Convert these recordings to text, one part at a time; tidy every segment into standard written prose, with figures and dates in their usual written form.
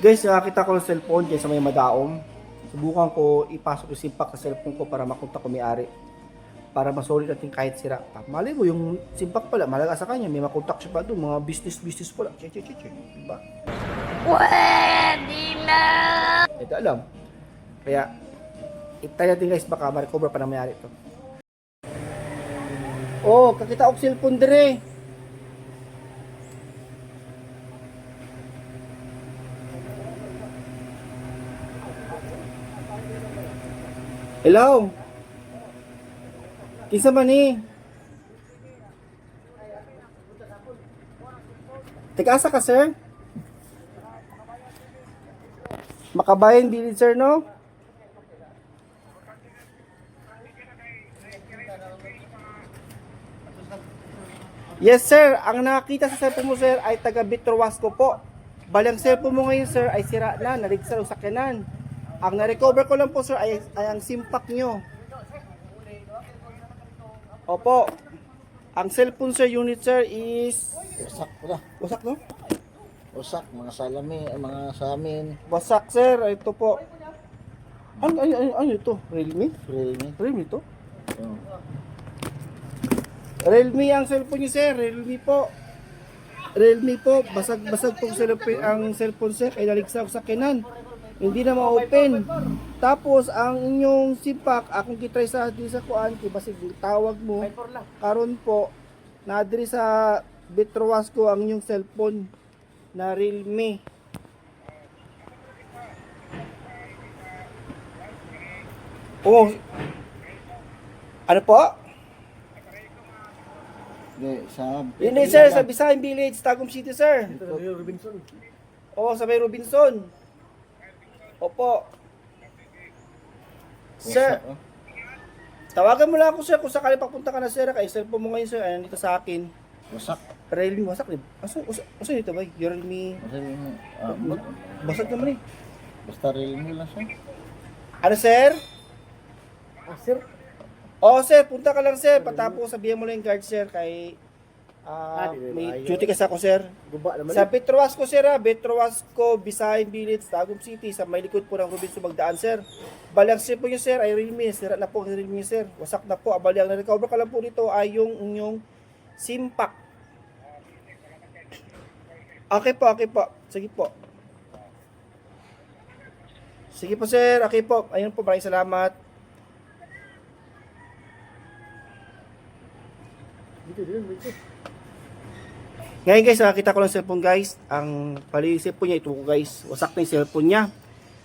Guys, nakakita ko ng cellphone dyan sa may madaom. Subukan ko ipasok yung simpak sa cellphone ko para makontak ko may-ari. Para masulit natin kahit sira. Mali mo, yung simpak pala, malaga sa kanya. May makontak siya pa doon. Mga business pala. Che. Diba? Pwede na! Ito alam. Kaya, itay natin guys, baka ma-recover pa na may-ari ito. Oh, kakita ko cellphone dire. Hello? Kinsa man ni? Teka-asa ka, sir? Makabayan bilid, sir, no? Yes, sir. Ang nakita sa cellphone mo, sir, ay taga Bitroasco po. Balang cellphone mo ngayon, sir, ay sira na. Narigsa sa sakyanan. Ang na-recover ko lang po, sir, ay ang simpak nyo. Opo. Ang cellphone, sir, unit, sir, is... Wasak pala. Wasak, no? Wasak, mga salamin, mga samin. Wasak, sir. Ito po. Ano ito? Realme? Realme. Realme ito? Oh. Realme ang cellphone niyo, sir. Realme po. Realme po. Basag po ang cellphone, sir. Ay naligsa sa kinan. Hindi na ma-open. Tapos, ang inyong simpak, akong kitry sa kuan, basig tawag mo. Karon po, nadiri sa Bitroasco ang inyong cellphone na Realme. Oh. Ano po? Hindi, sir, sa Bisayan Village, Tagum City, sir. Robinson. Oo, sa may Robinson. Opo. Sir, tawagan mo lang ako, sir, kung sakali papunta ka na, sir. Kaya cellphone mo ngayon, sir, ayan dito sa akin. Wasak. Realme, wasak din. Asan dito ba? Yung Realme, basag naman eh. Basta Realme lang siya. Ano, sir? Sir? Oo, sir, punta ka lang, sir. Patapos, sabihan mo lang yung guard, sir, kay... may duty kasi ako, sir. Sa Bitroasco, sir, Bitroasco, Bisayan Village, Tagum City, sa may likod po ng Robinson Magdaan, sir. Balang sir po nyo, sir, ay Realme. Sira na po ang Realme, sir. Wasak na po. Abali, ang na-recover ka lang po dito ay yung inyong simpak. Okay po. Sige po. Sige po, sir. Okay po. Ayun po, maraming salamat. Ngayon guys, nakakita ko lang cellphone guys. Ang cellphone niya, ito ko guys. Wasak na yung cellphone niya.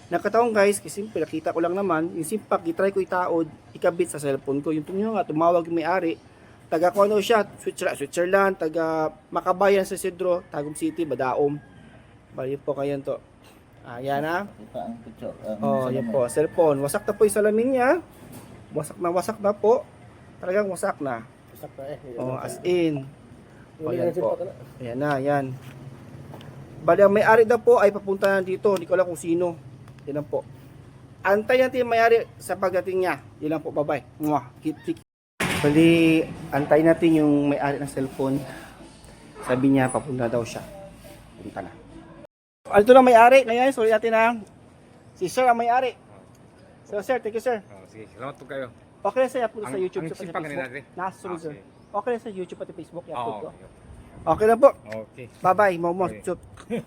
Nakataong guys, kasi simple, nakita ko lang naman. Yung simpak, itry ko itaod, ikabit sa cellphone ko. Yung tunyo nga, tumawag yung may-ari. Taga ko ano siya, Switzerland, taga Makabayan sa Isidro, Tagum City, Badaom. Bali po kayo to. Yan na. Kita ang picture. Yan po, cellphone. Wasak na po yung salamin niya. Wasak na po. Talagang wasak na. Wasak na eh. As in. Yan po. Ayan na, yan. Bali, ang may-ari na po ay papunta na dito. Hindi ko alam kung sino. Yan lang po. Antay natin yung may-ari sa pagdating niya. Yan lang po, bye-bye. Keep. Bali, antay natin yung may-ari ng cellphone. Sabi niya, papunta daw siya. Punta na. Ito lang may-ari. Ngayon, sorry natin na. Si Sir ang may-ari. So, Sir, thank you, Sir. Sige, salamat po kayo. Okay na, Sir, upload sa YouTube. Ang simpak kanina natin. Nasa, Sir. Okay na sa YouTube at Facebook. I-upload ko. Oo. Okay na po. Okay. Bye-bye. Momos. Okay.